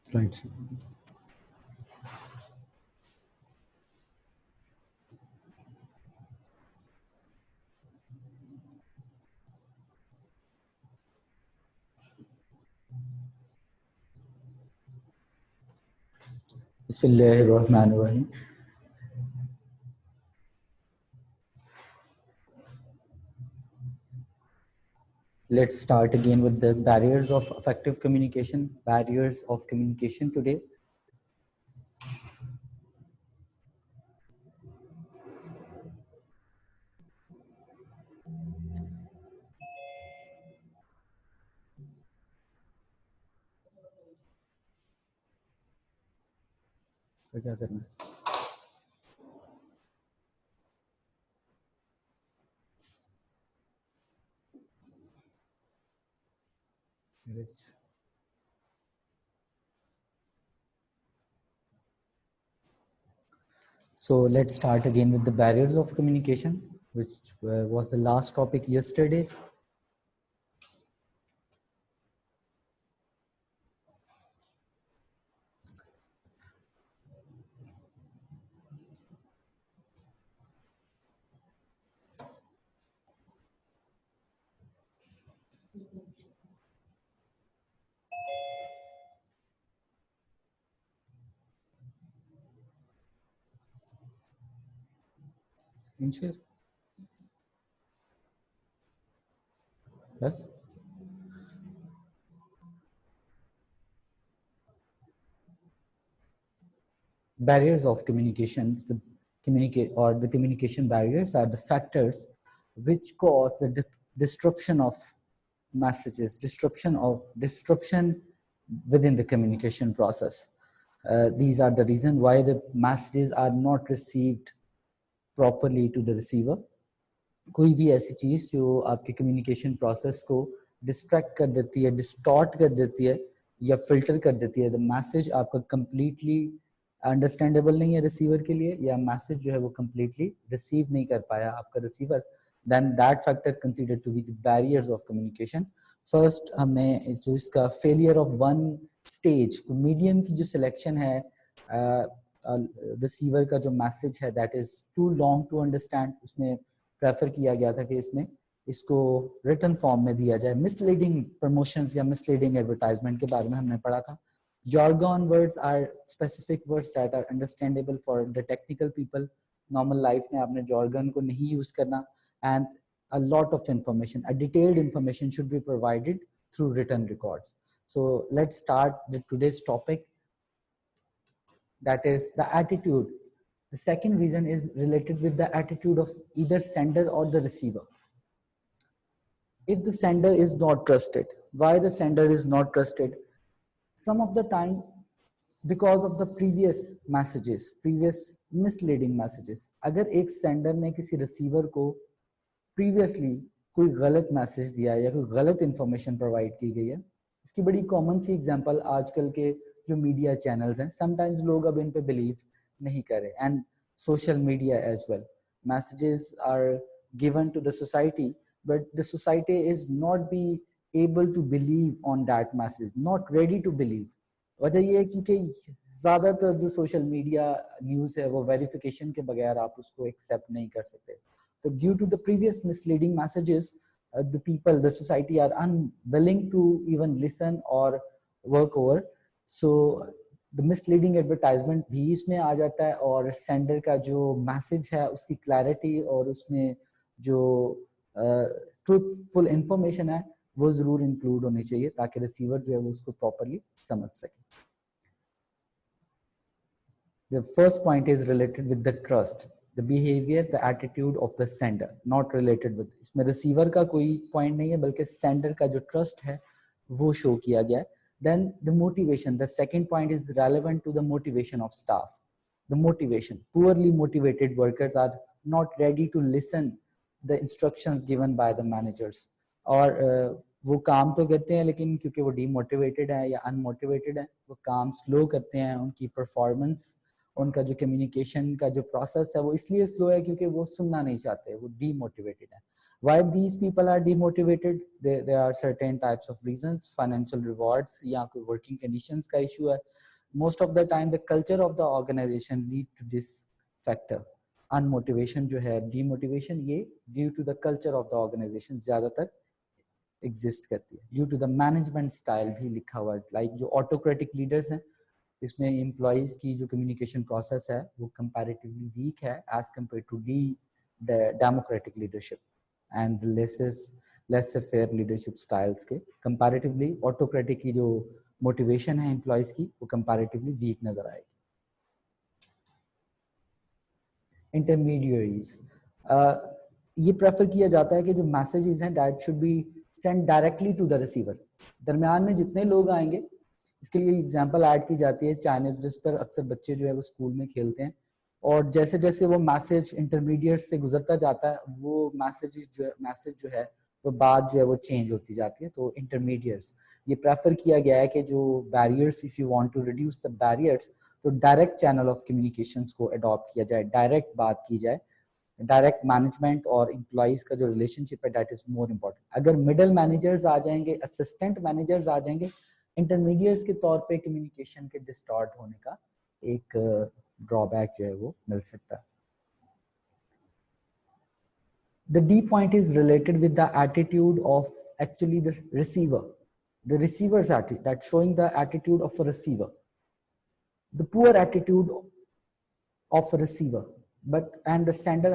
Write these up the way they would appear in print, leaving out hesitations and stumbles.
Slides. Bismillahirrahmanirrahim. Let's start again with the barriers of effective communication. Barriers of communication today. तो क्या करना है? So let's start again with the barriers of communication, which was the last topic yesterday. Screen share. Yes. Barriers of communications, the communication barriers are the factors which cause the disruption of messages, disruption within the communication process. These are the reason why the messages are not received properly to the receiver. कोई भी ऐसी चीज जो आपके communication process को distract कर देती है, डिस्टॉर्ट कर देती है या फिल्टर कर देती है, द मैसेज आपका कंप्लीटली अंडरस्टैंडेबल नहीं है रिसीवर के लिए, या मैसेज जो है वो कंप्लीटली रिसीव नहीं कर पाया आपका receiver, then that factor considered to be the barriers of communication. First हमने जो इसका failure of one stage, medium की जो सिलेक्शन है, रिसीवर का जो मैसेज है that is too long to understand, उसमें प्रेफर किया गया था कि इसमें इसको रिटन फॉर्म में दिया जाए. मिसलीडिंग प्रमोशंस या मिसलीडिंग एडवर्टाइजमेंट के बारे में हमने पढ़ा था. jargon words are specific words that are understandable for the technical people. normal life में आपने jargon को नहीं यूज करना. and a lot of information, a detailed information should be provided through written records. So let's start today's topic, that is the attitude. The second reason is related with the attitude of either sender or the receiver. If the sender is not trusted, why the sender is not trusted? Some of the time because of the previous messages, previous misleading messages. अगर एक sender ने किसी receiver को previously कोई गलत message दिया या कोई गलत इंफॉर्मेशन प्रोवाइड की गई है, इसकी बड़ी कॉमन सी एग्जांपल आजकल के जो मीडिया चैनल्स हैं, समटाइम्स लोग अब इन पे बिलीव नहीं करे, and social media as well. Messages are given to the society, but the society is not be able to believe on that message, not ready to believe. वजह ये है क्योंकि ज़्यादातर जो सोशल मीडिया न्यूज़ है वो वेरिफिकेशन के बगैर आप उसको एक्सेप्ट नहीं कर सकते. So due to the previous misleading messages, the people, the society are unwilling to even listen or work over. So the misleading advertisement भी इसमें आ जाता है, और सेंडर का जो मैसेज है उसकी क्लैरिटी और उसमें जो ट्रूथफुल इंफॉर्मेशन है वो जरूर इंक्लूड होनी चाहिए ताकि रिसीवर जो है वो उसको प्रॉपर्ली समझ सके. The first point is related with the trust, the behaviour, the attitude of the sender, not related with, इसमें रिसीवर का कोई पॉइंट नहीं है बल्कि सेंडर का जो ट्रस्ट है वो शो किया गया है. Then the motivation, the second point is relevant to the motivation of staff. The motivation, poorly motivated workers are not ready to listen the instructions given by the managers. और वो काम तो करते हैं लेकिन क्योंकि वो demotivated है या unmotivated है, वो काम slow करते हैं. उनकी performance, उनका जो communication का जो process है वो इसलिए slow है क्योंकि वो सुनना नहीं चाहते, वो demotivated है. Why these people are demotivated? There are certain types of reasons. Financial rewards या कोई working conditions का issue है. Most of the time the culture of the organization lead to this factor. Unmotivation जो है, demotivation ये due to the culture of the organization ज़्यादातर exist करती है. Due to the management style भी लिखा हुआ है. Like जो autocratic leaders हैं, इसमें employees की जो communication process है वो comparatively weak है as compared to the democratic leadership and less fair leadership styles के comparatively autocratic की जो motivation है employees की वो comparatively weak नजर आएगी. Intermediaries ये प्रेफर किया जाता है कि जो मैसेजेस हैं that should be sent directly to the receiver. दरमियान में जितने लोग आएंगे, इसके लिए एग्जांपल ऐड की जाती है चाइनीज जिस पर अक्सर बच्चे जो है वो स्कूल में खेलते हैं, और जैसे जैसे वो मैसेज इंटरमीडिएट से गुजरता जाता है वो मैसेज जो है वो बात जो है वो चेंज होती जाती है. तो इंटरमीडिएट्स ये प्रेफर किया गया है कि जो barriers, if you want to reduce the barriers, तो डायरेक्ट चैनल ऑफ कम्युनिकेशंस को अडॉप्ट किया जाए, डायरेक्ट बात की जाए. डायरेक्ट मैनेजमेंट और एम्प्लॉइज का जो रिलेशनशिप है दैट इज मोर इम्पोर्टेंट. अगर मिडिल मैनेजर्स आ जाएंगे, असिस्टेंट मैनेजर्स आ जाएंगे, इंटरमीडिएट्स के तौर पे कम्युनिकेशन के डिस्टॉर्ट होने का एक ड्रॉबैक जो है वो मिल सकता है. The D point is related with the attitude of actually the receiver. The receiver's attitude, that's showing the attitude of a receiver. The poor attitude of a receiver, and the sender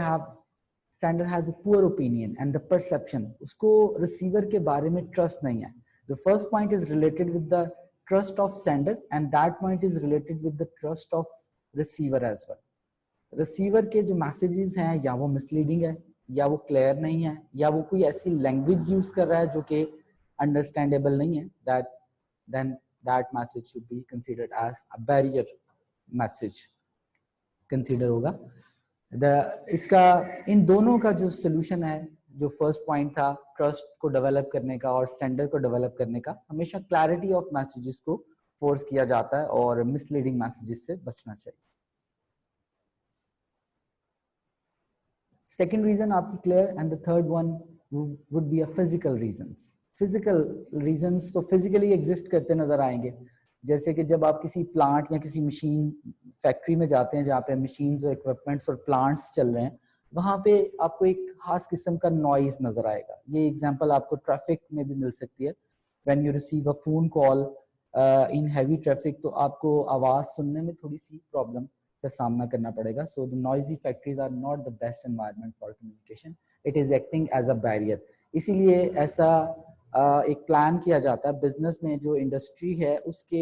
has a poor opinion and the perception. उसको receiver के बारे में trust नहीं है. The first point is related with the trust of sender and that point is related with the trust of receiver as well. Receiver के जो messages हैं या वो misleading है, या वो क्लियर नहीं है, या वो कोई ऐसी लैंग्वेज यूज कर रहा है जो कि अंडरस्टैंडेबल नहीं है, then that message should be considered as a barrier message consider होगा. इसका इन दोनों का जो सोल्यूशन है, जो फर्स्ट पॉइंट था ट्रस्ट को डेवलप करने का और सेंडर को डेवलप करने का, हमेशा क्लैरिटी ऑफ मैसेजेस को फोर्स किया जाता है और मिसलीडिंग मैसेजेस से बचना चाहिए. Second reason आपकी clear, and the third one would be a physical reasons. Physical reasons तो physically exist करते नजर आएंगे. जैसे कि जब आप किसी प्लांट या किसी मशीन फैक्ट्री में जाते हैं जहाँ पे मशीन्स और इक्विपमेंट्स और प्लांट्स चल रहे हैं, वहाँ पे आपको एक खास किस्म का नॉइज नजर आएगा. ये एग्जांपल आपको ट्रैफिक में भी मिल सकती है. When you receive a phone call in heavy traffic, तो आपको आवाज सुनने में थोड़ी सी प्रॉब्लम का सामना करना पड़ेगा. So the noisy factories are not the best environment for communication. It is acting as a barrier. इसीलिए ऐसा एक प्लान किया जाता है बिजनेस में. जो इंडस्ट्री है उसके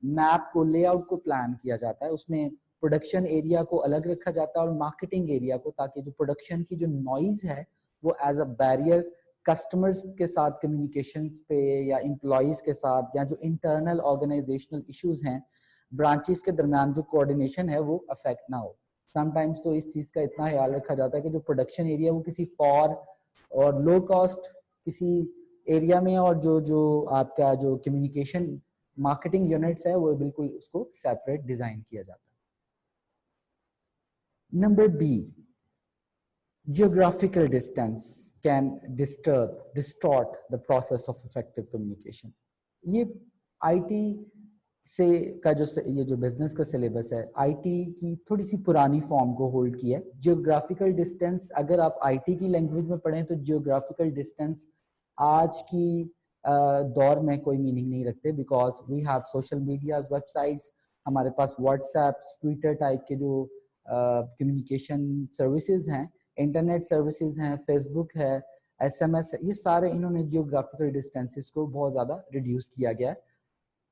मैप को, लेआउट को प्लान किया जाता है. उसमें प्रोडक्शन एरिया को अलग रखा जाता है और मार्केटिंग एरिया को, ताकि जो प्रोडक्शन की जो नॉइज है वो एज अ बैरियर कस्टमर्स के साथ कम्युनिकेशंस पे या एम्प्लॉइज के साथ, या जो इंटरनल ऑर्गेनाइजेशनल इश्यूज हैं ब्रांचेस के दरमियान जो कोऑर्डिनेशन है वो अफेक्ट ना हो. समटाइम्स तो इस चीज का इतना ख्याल रखा जाता है कि जो प्रोडक्शन एरिया वो किसी फॉर और लो कॉस्ट किसी एरिया में, और जो आपका जो कम्युनिकेशन मार्केटिंग यूनिट्स है वो बिल्कुल उसको सेपरेट डिजाइन किया जाता है. Number B, geographical distance can distort the process of effective communication. ये आईटी से का ये जो बिजनेस का सिलेबस है, आईटी की थोड़ी सी पुरानी फॉर्म को होल्ड किया है. जियोग्राफिकल डिस्टेंस, अगर आप आईटी की लैंग्वेज में पढ़ें तो जियोग्राफिकल डिस्टेंस आज की दौर में कोई मीनिंग नहीं रखते, because we have social medias, websites, हमारे पास व्हाट्सएप, ट्विटर टाइप के जो कम्युनिकेशन सर्विसेज हैं, इंटरनेट सर्विसेज हैं, फेसबुक है, एसएमएस है, ये सारे इन्होंने जियोग्राफिकल डिस्टेंसेस को बहुत ज़्यादा रिड्यूस किया गया.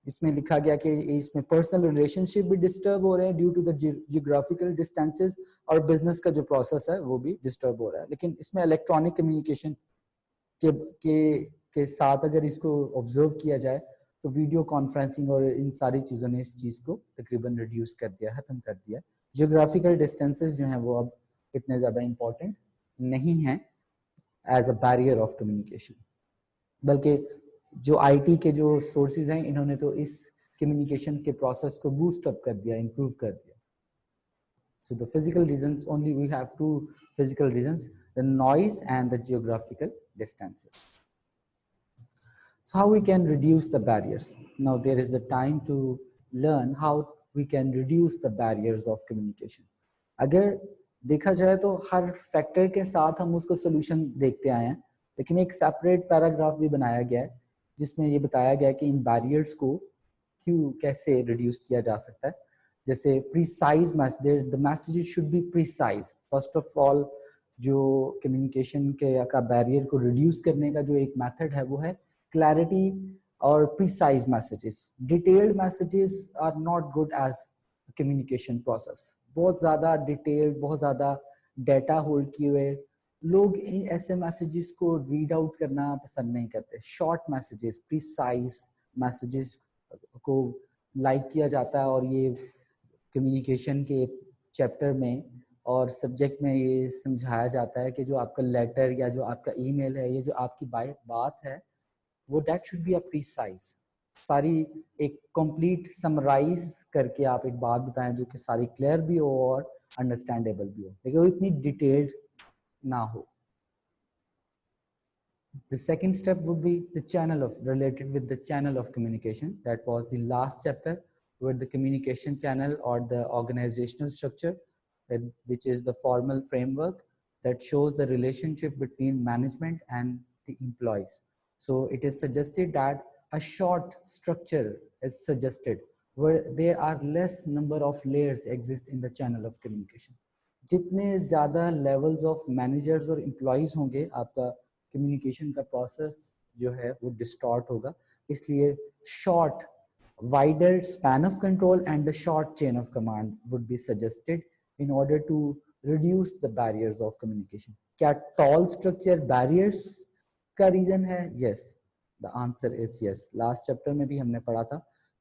इसमें लिखा गया कि इसमें पर्सनल रिलेशनशिप भी डिस्टर्ब हो रहे हैं due to the geographical distances, और बिजनेस का जो प्रोसेस है वो भी डिस्टर्ब हो रहा है. लेकिन इसमें इलेक्ट्रॉनिक कम्युनिकेशन के साथ अगर इसको ऑब्जर्व किया जाए तो वीडियो कॉन्फ्रेंसिंग और इन सारी चीज़ों ने इस चीज़ को तकरीबन रिड्यूस कर दिया, खत्म कर दिया. जियोग्राफिकल डिस्टेंसेस जो हैं वो अब इतने ज़्यादा इम्पोर्टेंट नहीं हैं as a barrier of communication, बल्कि जो आईटी के जो सोर्सेज हैं इन्होंने तो इस कम्युनिकेशन के प्रोसेस को बूस्ट अप कर दिया, इंप्रूव कर दिया. So the physical reasons, only we have two physical reasons. the noise and the geographical distances. So how we can reduce the barriers? Now there is a time to learn how we can reduce the barriers of communication. अगर देखा जाए तो हर factor के साथ हम उसको solution देखते आए हैं, लेकिन एक सेपरेट पैराग्राफ भी बनाया गया है जिसमें ये बताया गया है कि इन बैरियर्स को क्यों कैसे रिड्यूस किया जा सकता है. जैसे precise message, the message should be precise. First of all जो कम्युनिकेशन के का बैरियर को रिड्यूस करने का जो एक मेथड है वो है क्लैरिटी और precise messages. Detailed messages are not good as communication process. बहुत ज़्यादा डिटेल्ड, बहुत ज़्यादा डेटा होल्ड किए हुए लोग ऐसे मैसेजेस को रीड आउट करना पसंद नहीं करते. शॉर्ट मैसेजेस, प्रिसाइज मैसेजेस को लाइक किया जाता है और ये कम्युनिकेशन के चैप्टर में और सब्जेक्ट में ये समझाया जाता है कि जो आपका लेटर या जो आपका ईमेल है, ये जो आपकी बात है वो that should be a precise. सारी एक कंप्लीट समराइज करके आप एक बात बताएं जो कि सारी क्लियर भी हो और अंडरस्टैंडेबल भी हो, लेकिन वो इतनी डिटेल्ड ना हो. The second step would be the channel of related with the channel of communication. That was the last chapter where the communication channel or the organizational structure, which is the formal framework that shows the relationship between management and the employees. So it is suggested that a short structure is suggested where there are less number of layers exist in the channel of communication. जितने ज़्यादा levels of managers और employees होंगे, आपका communication का process जो है वो distort होगा. इसलिए short wider span of control and the short chain of command would be suggested in order to reduce the barriers of communication. क्या टॉल स्ट्रक्चर बैरियर्स का रीजन है? Yes, the answer is yes. Last chapter में भी हमने पढ़ा था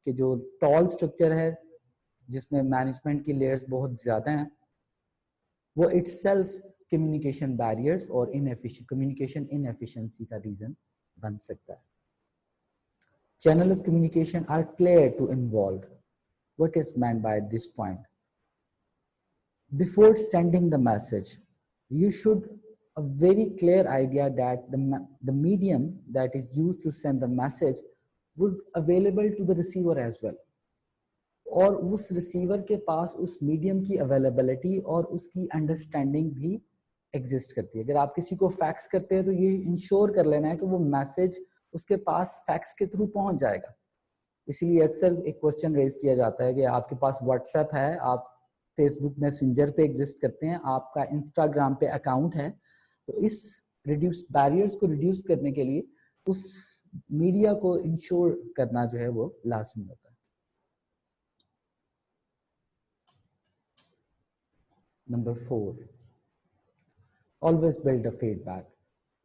कि जो टॉल स्ट्रक्चर है जिसमें मैनेजमेंट की लेयर्स बहुत ज्यादा हैं वो itself communication barriers or communication inefficiency का reason बन सकता है. Channel of communication are clear to involve. What is meant by this point? Before sending the message, you should a very clear idea that the medium that is used to send the message would available to the receiver as well. और उस receiver के पास उस medium की availability और उसकी understanding भी exist करती है. अगर आप किसी को फैक्स करते हैं तो ये इंश्योर कर लेना है कि वो मैसेज उसके पास फैक्स के थ्रू पहुंच जाएगा. इसीलिए अक्सर एक क्वेश्चन रेज किया जाता है कि आपके पास व्हाट्सएप है, आप फेसबुक मैसेंजर पे एग्जिस्ट करते हैं, आपका इंस्टाग्राम पे अकाउंट है, तो इस रिड्यूस बैरियर्स को रिड्यूस करने के लिए उस मीडिया को इंश्योर करना जो है वो लाजमी होता है. Number 4, always build a feedback.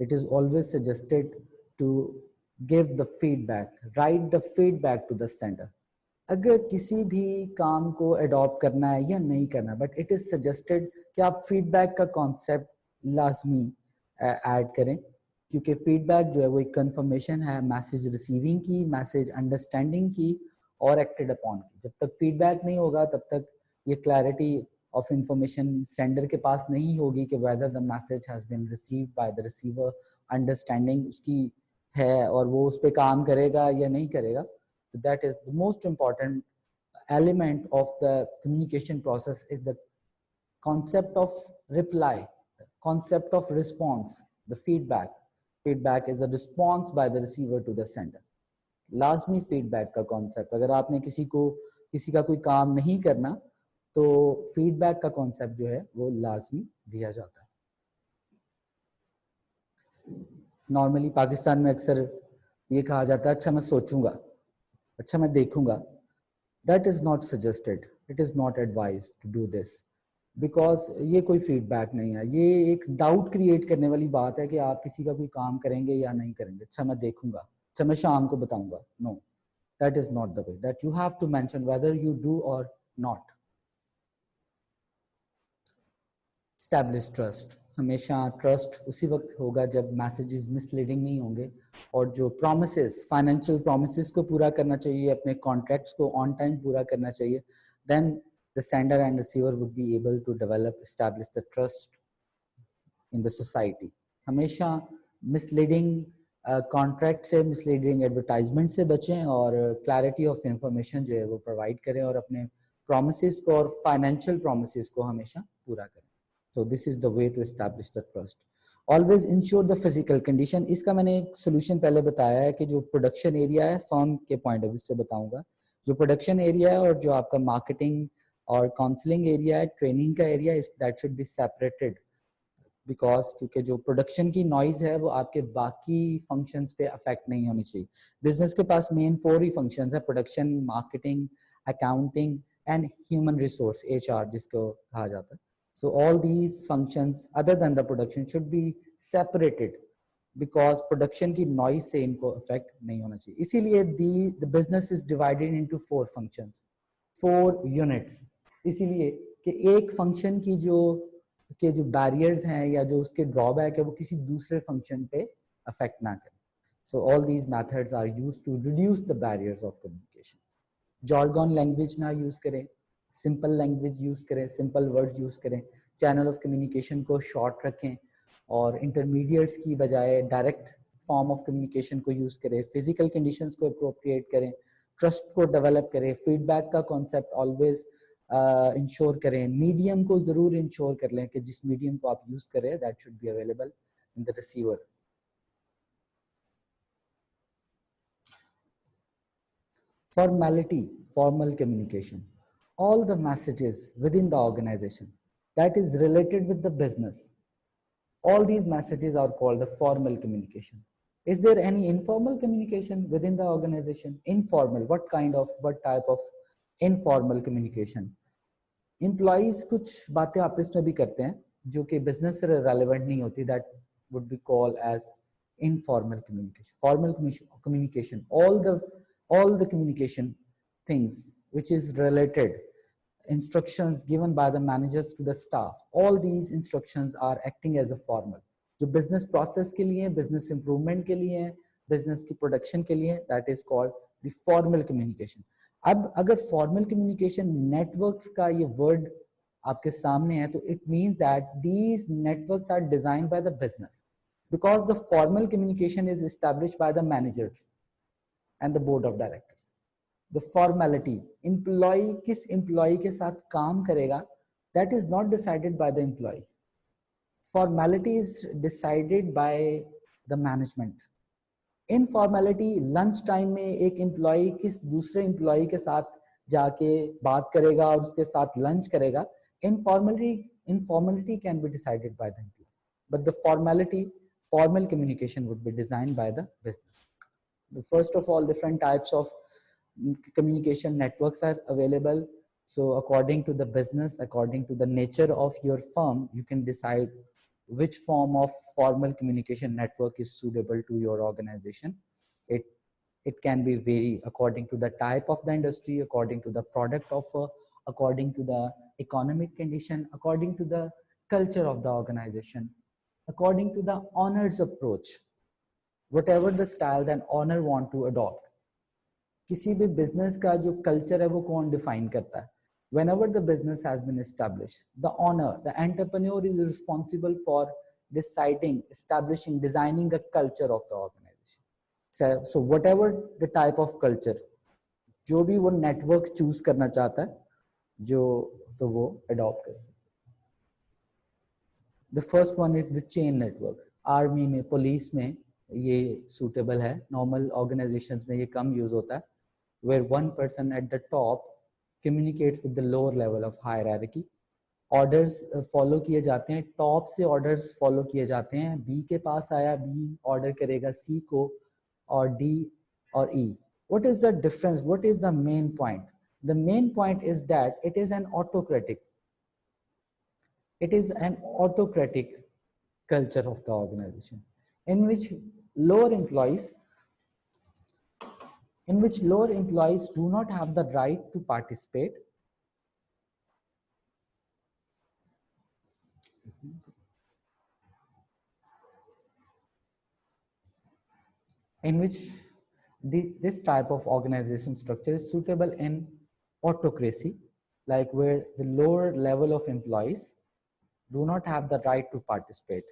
It is always suggested to give the feedback, write the feedback to the sender. अगर किसी भी काम को अडॉप्ट करना है या नहीं करना, बट इट इज सजेस्टेड कि आप फीडबैक का कॉन्सेप्ट लाजमी ऐड करें, क्योंकि फीडबैक जो है वो एक कंफर्मेशन है मैसेज रिसीविंग की, मैसेज अंडरस्टैंडिंग की और एक्टेड अपॉन की. जब तक फीडबैक नहीं होगा तब तक ये क्लैरिटी of information sender के पास नहीं होगी कि whether the message has been received by the receiver. Understanding उसकी है और वो उस पे काम करेगा या नहीं करेगा. So that is the most important element of the communication process is the concept of reply, concept of response, the feedback. Feedback is a response by the receiver to the sender. लाजमी feedback का concept. अगर आपने किसी का कोई काम नहीं करना तो फीडबैक का कॉन्सेप्ट जो है वो लाजमी दिया जाता है. नॉर्मली पाकिस्तान में अक्सर ये कहा जाता है अच्छा मैं सोचूंगा, अच्छा मैं देखूंगा. That is not suggested, it is not advised to do this, because ये कोई फीडबैक नहीं है. ये एक डाउट क्रिएट करने वाली बात है कि आप किसी का कोई काम करेंगे या नहीं करेंगे. अच्छा मैं देखूंगा, अच्छा मैं शाम को बताऊंगा. No, that is not the way. That you have to mention whether you do or not. Establish trust. हमेशा ट्रस्ट उसी वक्त होगा जब मैसेजेस मिसलीडिंग नहीं होंगे और जो प्रॉमिसेस, फाइनेंशियल प्रॉमिसेस को पूरा करना चाहिए, अपने कॉन्ट्रैक्ट्स को ऑन टाइम पूरा करना चाहिए. Then the sender and receiver would be able to develop, establish the trust in the society. हमेशा misleading कॉन्ट्रैक्ट से, मिसलीडिंग एडवर्टाइजमेंट से बचें और क्लैरिटी ऑफ इंफॉर्मेशन जो है वो प्रोवाइड करें और अपने प्रोमिसेस को और फाइनेंशियल प्रोमिसेस को हमेशा पूरा करें. So this is the way to establish the trust. Always ensure the physical condition. इसका मैंने एक सोल्यूशन पहले बताया है कि जो प्रोडक्शन एरिया है, फर्म के पॉइंट ऑफ व्यू से बताऊंगा, जो प्रोडक्शन एरिया है और जो आपका मार्केटिंग और काउंसलिंग एरिया है, ट्रेनिंग का area, that should be separated. Because क्योंकि जो प्रोडक्शन की नॉइज है वो आपके बाकी फंक्शंस पे अफेक्ट नहीं होनी चाहिए. बिजनेस के पास मेन 4 ही फंक्शंस है: production, marketing, accounting and human resource, HR जिसको कहा जाता है. सो all these functions other than the production should be separated because production की नॉइज से इनको अफेक्ट नहीं होना चाहिए. इसीलिए the business is divided into 4 functions, 4 units. इसीलिए कि एक फंक्शन की जो बैरियर्स हैं या जो उसके ड्रॉबैक है वो किसी दूसरे फंक्शन पे अफेक्ट ना करें. So all these methods are used to reduce the barriers of communication. Jargon language ना यूज करें, सिंपल लैंग्वेज यूज करें, सिंपल वर्ड्स यूज करें. चैनल ऑफ कम्युनिकेशन को शॉर्ट रखें और इंटरमीडिएट्स की बजाय डायरेक्ट फॉर्म ऑफ कम्युनिकेशन को यूज करें. फिजिकल कंडीशंस को अप्रोप्रिएट करें, ट्रस्ट को डेवलप करें, फीडबैक का कॉन्सेप्ट ऑलवेज इंश्योर करें. मीडियम को जरूर इंश्योर कर लें कि जिस मीडियम को आप यूज करें that should be available in the receiver. Formality, formal communication. All the messages within the organization that is related with the business, all these messages are called the formal communication. Is there any informal communication within the organization? Informal, what type of informal communication? Employees कुछ बातें आपस में भी करते हैं जो कि business से रेलेवेंट नहीं होती, that would be called as informal communication. Formal communication, all the communication things which is related, instructions given by the managers to the staff, all these instructions are acting as a formal. जो business process के लिए, business improvement के लिए, business की production के लिए, that is called the formal communication. अब अगर formal communication networks का ये word आपके सामने है तो it means that these networks are designed by the business because the formal communication is established by the managers and the board of directors. The formality, employee किस employee के साथ काम करेगा, that is not decided by the employee. Formality is decided by the management. Informality, lunch time में एक employee किस दूसरे employee के साथ जाके बात करेगा और उसके साथ lunch करेगा. Informality can be decided by the employee, but the formal communication would be designed by the business. First of all, different types of communication networks are available. So according to the business, according to the nature of your firm, you can decide which form of formal communication network is suitable to your organization. It can be vary according to the type of the industry, according to the product offer, according to the economic condition, according to the culture of the organization, according to the honors approach. Whatever the style that owner want to adopt. किसी भी business का जो culture है वो कौन define करता है? Whenever the business has been established, the owner, the entrepreneur is responsible for deciding, establishing, designing the culture of the organization. So whatever the type of culture, जो भी वो network choose करना चाहता है, जो तो वो adopt कर सकता है. The first one is the chain network. Army में, police में ये suitable है. Normal organizations में ये कम use होता है, where one person at the top communicates with the lower level of hierarchy. Orders follow किए जाते हैं, top से orders follow किए जाते हैं. B के पास आया, B order करेगा C को और D और E. What is the difference? What is the main point? The main point is that it is an autocratic culture of the organization in which lower employees do not have the right to participate this type of organization structure is suitable in autocracy, like where the lower level of employees do not have the right to participate.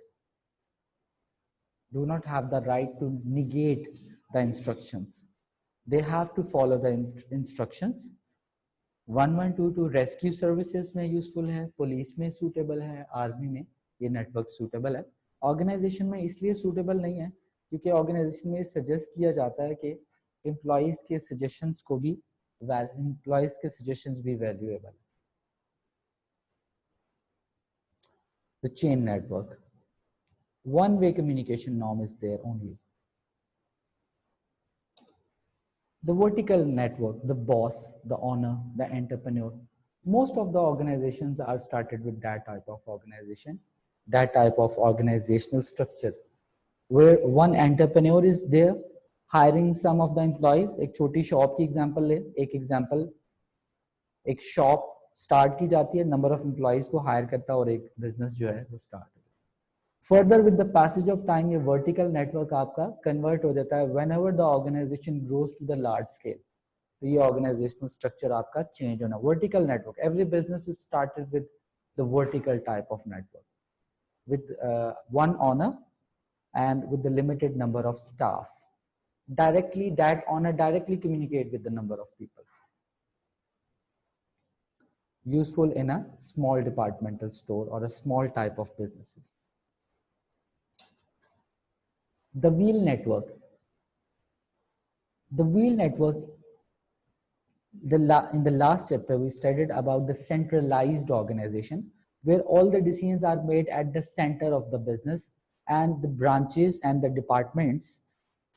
do not have the right to negate the instructions. They have to follow the instructions. 112 rescue services में useful है, police में suitable है, army में ये network suitable है। Organisation में इसलिए suitable नहीं है क्योंकि ऑर्गेनाइजेशन में सजेस्ट किया जाता है कि एम्प्लॉइज के सजेशंस भी वैल्यूएबल है। The chain network, one way communication norm is there only. The vertical network, the boss, the owner, the entrepreneur, most of the organizations are started with that type of organization, that type of organizational structure where one entrepreneur is there hiring some of the employees। एक छोटी shop की example ले, एक example, एक shop start की जाती है, number of employees को हायर करता है और एक बिजनेस जो है वो start. Further, with the passage of time, ये vertical network आपका convert हो जाता है whenever the organization grows to the large scale। तो ये organizational structure आपका change होना। Vertical network, every business is started with the vertical type of network, with one owner and with the limited number of staff. Directly, that owner directly communicate with the number of people. Useful in a small departmental store or a small type of businesses. The wheel network. The wheel network, in the last chapter, we studied about the centralized organization where all the decisions are made at the center of the business, and the branches and the departments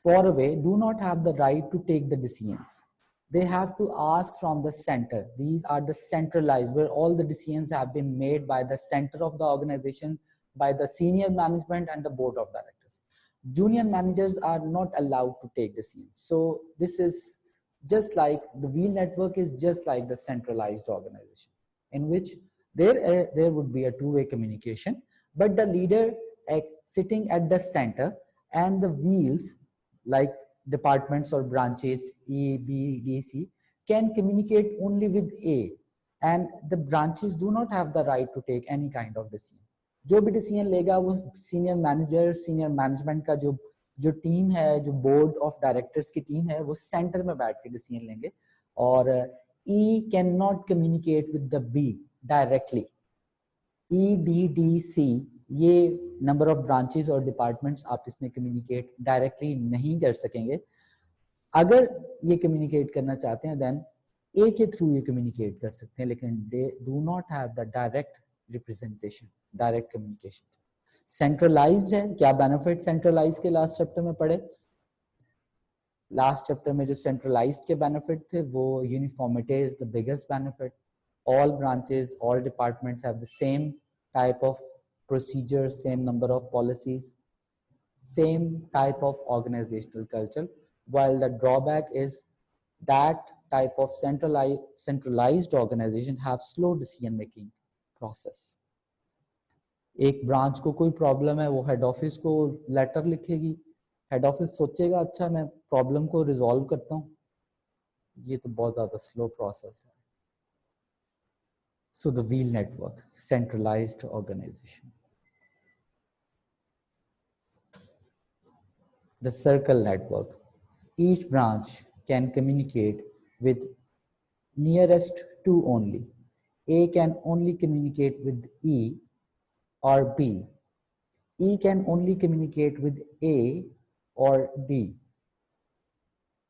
far away do not have the right to take the decisions. They have to ask from the center. These are the centralized, where all the decisions have been made by the center of the organization, by the senior management and the board of directors. Junior managers are not allowed to take decisions. So this is just like the wheel network is just like the centralized organization in which there would be a two-way communication, but the leader sitting at the center and the wheels like departments or branches A, B, D, C can communicate only with A, and the branches do not have the right to take any kind of decision. जो भी decision लेगा वो senior manager, senior management का जो team है, जो board of directors की team है, वो सेंटर में बैठ के डिसीजन लेंगे। और E can not communicate with the B directly. E, B, D, C ये नंबर ऑफ ब्रांचेस और डिपार्टमेंट्स आप इसमें कम्युनिकेट डायरेक्टली नहीं कर सकेंगे। अगर ये कम्युनिकेट करना चाहते हैं देन ए के थ्रू ये कम्युनिकेट कर सकते हैं, लेकिन they do not have the direct representation, direct communication. Centralised है, क्या बेनिफिट सेंट्रलाइज के लास्ट चैप्टर में पढ़े? लास्ट चैप्टर में जो सेंट्रलाइज्ड के बेनिफिट थे वो uniformity is the biggest benefit. All branches, all departments have the same type of procedures, same number of policies, same type of organizational culture, while the drawback is that type of centralized organization have slow decision making process। एक branch को कोई problem है, वो head office को letter लिखेगी, head office सोचेगा अच्छा मैं problem को रिजॉल्व करता हूँ, ये तो बहुत ज्यादा स्लो प्रोसेस है। So the wheel network, centralized organization. The circle network. Each branch can communicate with nearest to only. A can only communicate with E or B. E can only communicate with A or D.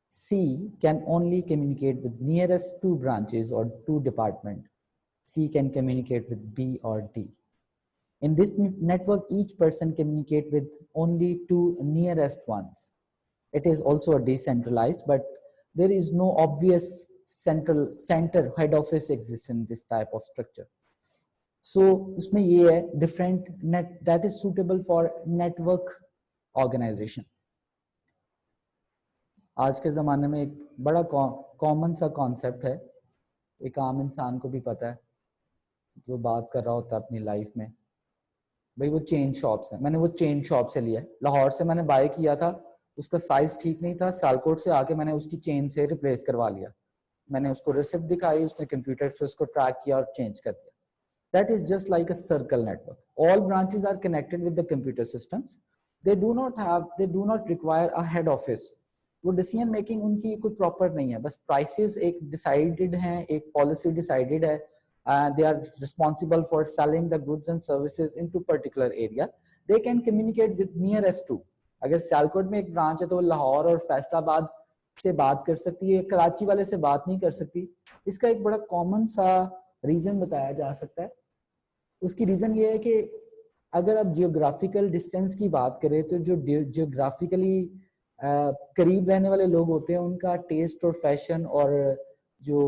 C can only communicate with nearest two branches or two departments. C can communicate with B or D. In this network, each person communicate with only two nearest ones. It is also a decentralized, but there is no obvious center head office exists in this type of structure. So उसमें ये है different net that is suitable for network organization. आज के ज़माने में एक बड़ा common सा कॉन्सेप्ट है, एक आम इंसान को भी पता है जो बात कर रहा होता है अपनी लाइफ में, भाई वो चेन शॉप्स है। मैंने वो चेन शॉप से लिया है, लाहौर से मैंने बाय किया था, उसका साइज ठीक नहीं था, सियालकोट से आके मैंने उसकी चेन से रिप्लेस करवा लिया। मैंने उसको रिसिप्ट दिखाई, उसने कंप्यूटर से उसको ट्रैक किया और चेंज कर दिया। That is just like a circle network. All branches are connected with the computer systems, they do not require a head office. वो डिसीजन मेकिंग उनकी कोई प्रॉपर नहीं है, बस प्राइसेस एक डिसाइडेड हैं, एक पॉलिसी डिसाइडेड है, they are responsible for selling the goods and services into particular area. They can communicate with nearest to. अगर सियालकोट में एक ब्रांच है तो लाहौर और फैसलाबाद से बात कर सकती है, कराची वाले से बात नहीं कर सकती. इसका एक बड़ा कॉमन सा रीजन बताया जा सकता है. उसकी रीजन ये है कि अगर आप जियोग्राफिकल डिस्टेंस की बात करें तो जो जियोग्राफिकली करीब रहने वाले लोग होते हैं उनका टेस्ट और फैशन और जो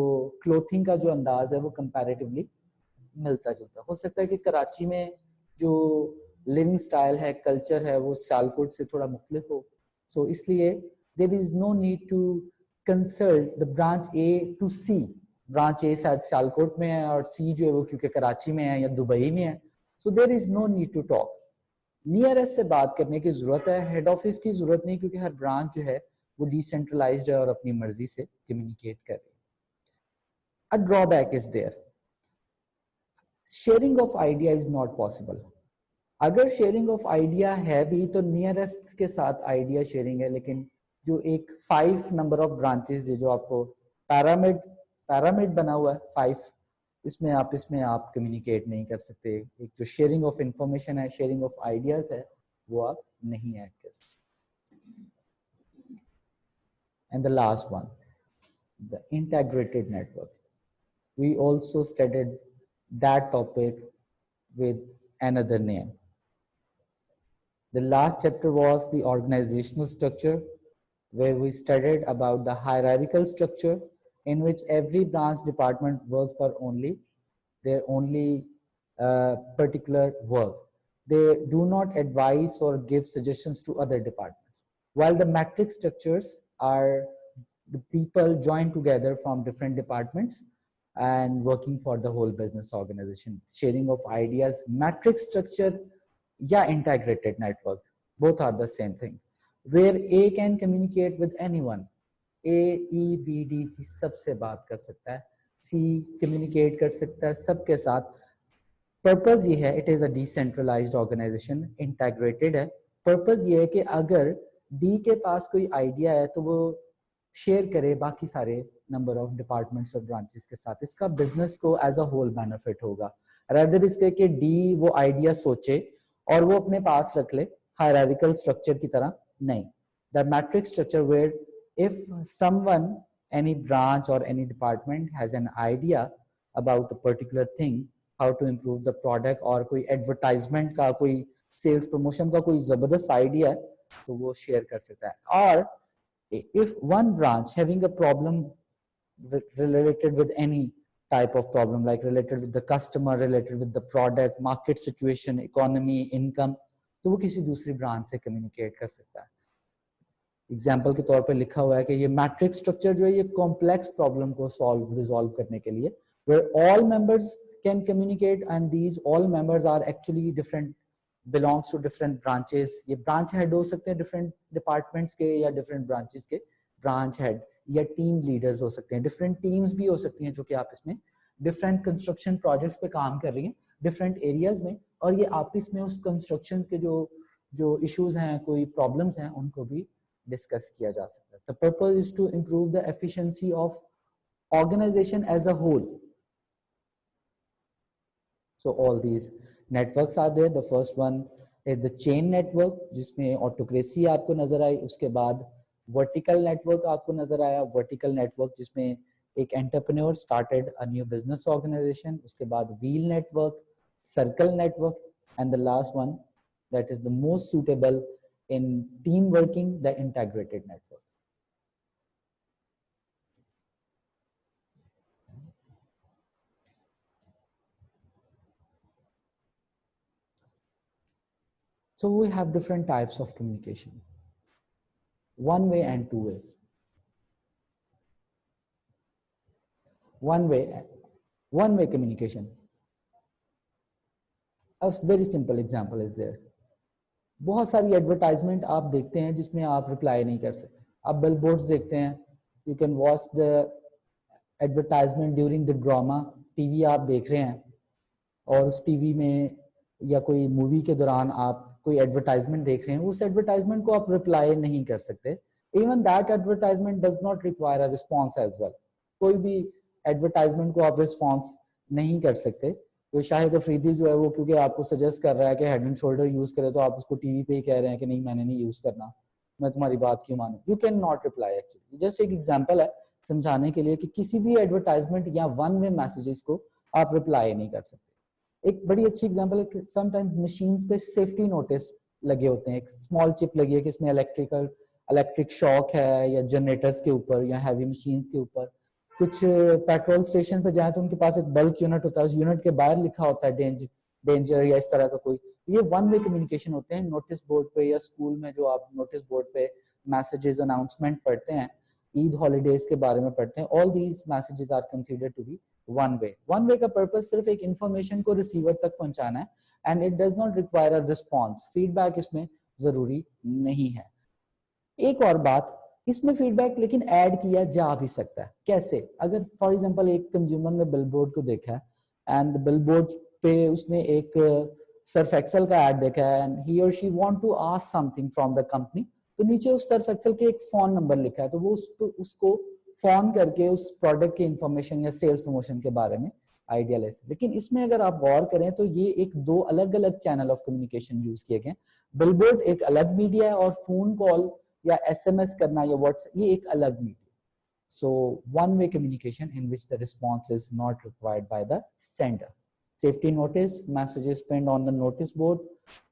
क्लोथिंग का जो अंदाज है वो कंपैरेटिवली मिलता जुलता. हो सकता है कि कराची में जो लिविंग स्टाइल है, कल्चर है, वो सियालकोट से थोड़ा मुख्तलिफ हो. सो इसलिए there is no need to consult the branch A to C. Branch A शायद सियालकोट में है और सी जो है वो क्योंकि कराची में है या दुबई में है. So there is no need to talk. Nearest से बात करने की जरूरत है, हेड ऑफिस की जरूरत नहीं, क्योंकि हर ब्रांच जो है वो डिसेंट्रलाइज्ड है और अपनी मर्जी से कम्युनिकेट कर रही है. A drawback is there. Sharing of idea is not possible. अगर शेयरिंग ऑफ आइडिया है भी तो नियरेस्ट के साथ आइडिया शेयरिंग है, लेकिन जो एक 5 नंबर ऑफ ब्रांचेस जो आपको पैरामिड बना हुआ है 5, इसमें आप कम्युनिकेट नहीं कर सकते. एक जो शेयरिंग ऑफ इंफॉर्मेशन है, शेयरिंग ऑफ आइडियाज है, वो आप नहीं ऐड कर सकते. And the last one, the integrated network. We also studied that topic with another name. The last chapter was the organizational structure, where we studied about the hierarchical structure in which every branch department works for their particular work. They do not advise or give suggestions to other departments. While the matrix structures are the people joined together from different departments and working for the whole business organization. Sharing of ideas, matrix structure, yeah, integrated network, both are the same thing, where A can communicate with anyone. A, E, B, D, C सबसे बात कर सकता है, C communicate कर सकता है सबके साथ. Purpose ये है, it is a decentralized organization, integrated है. Purpose ये है कि अगर D के पास कोई idea है तो वो शेयर करे बाकी सारे नंबर ऑफ डिपार्टमेंट्स और ब्रांचेस के साथ. इसका बिजनेस को एज अ होल बेनिफिट होगा, रादर इसके कि डी वो आइडिया सोचे और वो अपने पास रख ले हायरार्किकल स्ट्रक्चर की तरह नहीं. The matrix structure where if someone, any branch और any department has an idea about a particular thing, how to improve the product, और कोई एडवर्टाइजमेंट का, कोई सेल्स प्रमोशन का कोई जबरदस्त आइडिया है तो वो शेयर कर सकता है. और if one branch having a problem related with any type of problem, like related with the customer, related with the product, market situation, economy, income, तो वो किसी दूसरी ब्रांच से कम्युनिकेट कर सकता है. एग्जाम्पल के तौर पे लिखा हुआ है कि ये मैट्रिक्स स्ट्रक्चर जो है ये कॉम्प्लेक्स प्रॉब्लम को रिजॉल्व करने के लिए, where all members can communicate and these all members are actually different, belongs to different branches. ये ब्रांच हेड हो सकते हैं डिफरेंट डिपार्टमेंट्स के या डिफरेंट ब्रांचेस के ब्रांच हेड, या टीम लीडर्स हो सकते हैं, डिफरेंट टीम्स भी हो सकती हैं जो कि आप इसमें डिफरेंट कंस्ट्रक्शन प्रोजेक्ट्स पे काम कर रही हैं डिफरेंट एरियाज में, और ये आपस में उस कंस्ट्रक्शन के जो इश्यूज हैं, कोई प्रॉब्लम्स हैं, उनको भी डिस्कस किया जा सकता है. The purpose is to improve the efficiency of organisation as a whole. So all these networks are there. The first one is the chain network, जिसमें ऑटोक्रेसी आपको नजर आई. उसके बाद वर्टिकल नेटवर्क आपको नजर आया. वर्टिकल नेटवर्क जिसमें एक entrepreneur started a new business organisation. उसके बाद wheel network, circle network, and the last one that is the most suitable in team working, the integrated network. So we have different types of communication, one way and two way. One way communication. A very simple example is there. बहुत सारी advertisement आप देखते हैं जिसमें आप reply नहीं कर सकते. आप बिलबोर्ड्स देखते हैं, you can watch the advertisement during the drama. TV आप देख रहे हैं और उस टीवी में या कोई मूवी के दौरान आप कोई एडवर्टाइजमेंट देख रहे हैं, उस एडवर्टाइजमेंट को आप रिप्लाई नहीं कर सकते। Even that advertisement does not require a response as well. कोई भी एडवर्टाइजमेंट को आप रिस्पॉन्स नहीं कर सकते। तो शाहिद अफरीदी जो है वो क्योंकि आपको सजेस्ट कर रहा है कि हेड एंड शोल्डर यूज करे, तो आप उसको टीवी पे ही कह रहे हैं कि नहीं मैंने नहीं यूज करना, मैं तुम्हारी बात क्यों मानूं। You can not reply. Actually just एक एग्जांपल है समझाने के लिए कि किसी भी एडवर्टाइजमेंट या वन वे मैसेजेस को आप रिप्लाई नहीं कर सकते। एक बड़ी अच्छी एग्जांपल है कि समटाइम्स मशीन्स पे सेफ्टी नोटिस लगे होते हैं, एक स्मॉल चिप लगी है कि इसमें इलेक्ट्रिक शॉक है, या जनरेटर्स के ऊपर या हैवी मशीन्स के ऊपर। कुछ पेट्रोल स्टेशन पे जाए तो उनके पास एक बल्क यूनिट होता है, उस यूनिट के बाहर लिखा होता है डेंजर या इस तरह का कोई। ये वन वे कम्युनिकेशन होते हैं। नोटिस बोर्ड पे या स्कूल में जो आप नोटिस बोर्ड पे मैसेजेस अनाउंसमेंट पढ़ते हैं, ईद हॉलीडेज के बारे में पढ़ते हैं, all these messages are considered to be one way. One way का पर्पस सिर्फ एक इंफॉर्मेशन को रिसीवर तक पहुंचाना है, and it does not require a response. Feedback इसमें जरूरी नहीं है। एक और बात, इसमें फीडबैक लेकिन ऐड किया जा भी सकता है। कैसे? अगर फॉर एग्जांपल एक कंज्यूमर ने बिलबोर्ड को देखा है एंड बिलबोर्ड पे उसने एक सर्फ एक्सेल का ऐड देखा है एंड ही और she want to ask something from the company, तो नीचे उस सर्फ एक्सेल के एक फोन नंबर लिखा है, तो वो उसको फोन करके उस प्रोडक्ट की इंफॉर्मेशन या सेल्स प्रमोशन के बारे में आइडिया ले सकते। लेकिन इसमें अगर आप गौर करें तो ये एक दो अलग अलग चैनल ऑफ कम्युनिकेशन यूज किए गए। बिलबोर्ड एक अलग मीडिया है और फोन कॉल या एसएमएस करना या व्हाट्सएप ये एक अलग media. So one-way communication in which the response is not required by the sender. Safety notice, messages pinned on the notice board,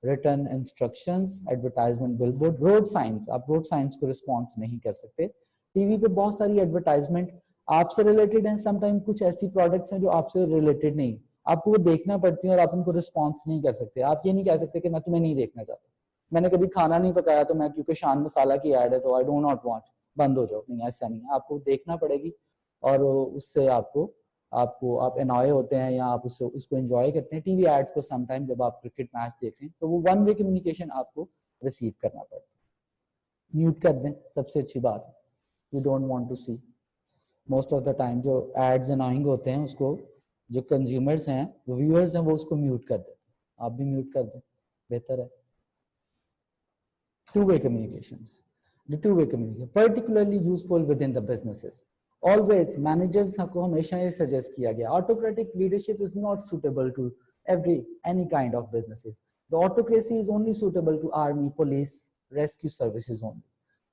written instructions, advertisement billboard, road signs. आप road signs को response नहीं कर सकते। TV पे बहुत सारी advertisement आपसे related हैं, sometimes कुछ ऐसी products हैं जो आपसे related नहीं, आपको वो देखना पड़ती है और आप उनको response नहीं कर सकते। आप ये नहीं कह सकते कि मैं तुम्हें नहीं देखना चाहता, मैंने कभी खाना नहीं पकाया तो मैं क्योंकि शान मसाला की ऐड है तो आई डू नॉट वांट, बंद हो जाओ। नहीं, ऐसा नहीं है, आपको देखना पड़ेगी और उससे आपको आपको आप एनॉय होते हैं या आप उसको एंजॉय करते हैं। टीवी एड्स को समटाइम जब आप क्रिकेट मैच देख रहे हैं तो वो वन वे कम्युनिकेशन आपको रिसीव करना पड़ता है। म्यूट कर दें, सबसे अच्छी बात है। You don't want to see most of the time जो एड्स एनॉइंग होते हैं उसको जो कंज्यूमर्स हैं, व्यूअर्स हैं, वो उसको म्यूट कर देते हैं। आप भी म्यूट कर दें, बेहतर है। Two-way communications. The two-way communication particularly useful within the businesses. Always managers को हमेशा ये suggest किया गया, autocratic leadership is not suitable to any kind of businesses. The autocracy is only suitable to army, police, rescue services only.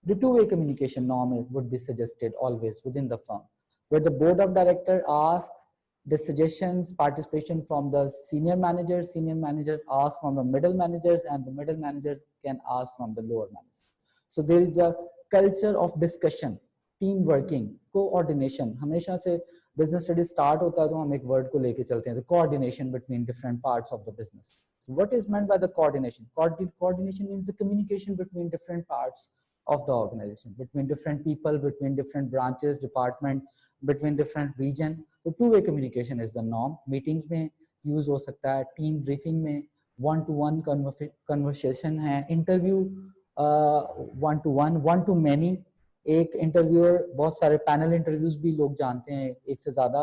The two-way communication norm would be suggested always within the firm, where the board of director asks the suggestions, participation from the senior managers ask from the middle managers, and the middle managers can ask from the lower managers. So there is a culture of discussion, team working, coordination. हमेशा से business studies start होता है तो हम एक word को लेके चलते हैं, the coordination between different parts of the business. So what is meant by the coordination? Coordination means the communication between different parts of the organization, between different people, between different branches, department, between different region. तो to way communication is the norm. Meetings में use हो सकता है, team briefing में, one two one conversation है, interview one two one, one two many. एक interviewer, बहुत सारे पैनल इंटरव्यूज भी लोग जानते हैं, एक से ज्यादा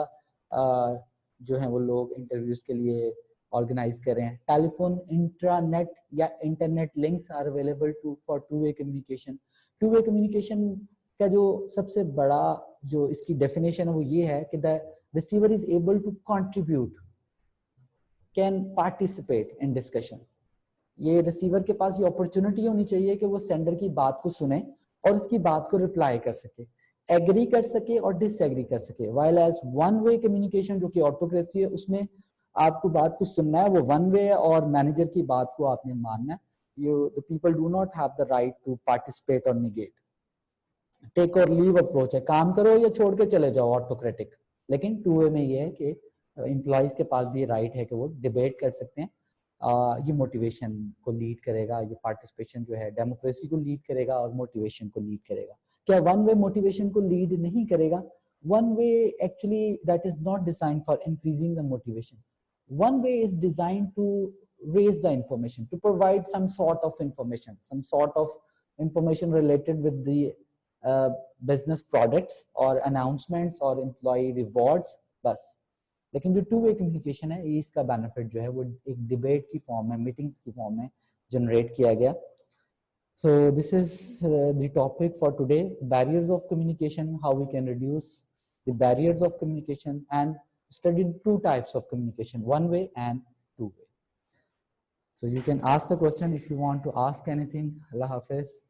जो है वो लोग इंटरव्यूज के लिए ऑर्गेनाइज कर रहे हैं। टेलीफोन, इंट्रानेट या internet links are available for two way communication. Two way communication का जो सबसे बड़ा जो इसकी डेफिनेशन है वो ये है कि the receiver is able to contribute, can participate in discussion. ये रिसीवर के पास ये अपॉर्चुनिटी होनी चाहिए कि वो सेंडर की बात को सुने और उसकी बात को रिप्लाई कर सके, एग्री कर सके और डिसएग्री कर सके। While as one way communication जो कि ऑटोक्रेसी है, उसमें आपको बात को सुनना है, वो वन वे है और मैनेजर की बात को आपने मानना है। The people do not have the right to participate और निगेट। टेक और लीव अप्रोच है, काम करो या छोड़ के चले जाओ, ऑटोक्रेटिक। लेकिन टू वे में ये है कि एम्प्लॉइज के पास भी राइट है कि वो डिबेट कर सकते हैं। ये मोटिवेशन को लीड करेगा, ये पार्टिसिपेशन जो है डेमोक्रेसी को लीड करेगा और मोटिवेशन को लीड करेगा। क्या वन वे मोटिवेशन को लीड नहीं करेगा? One way actually that is not design for increasing the motivation. One way is design to raise the information, to provide some sort of information related with the business products or announcements or employee rewards बस। लेकिन जो to way communication है, इसका benefit जो है वो एक debate की फॉर्म में, मीटिंग्स की फॉर्म में, जनरेट किया गया. So this is the topic for today: barriers of communication, how we can reduce the barriers of communication, and studied two types of communication, one way and two way. So you can ask the question if you want to ask anything. Allah Hafiz.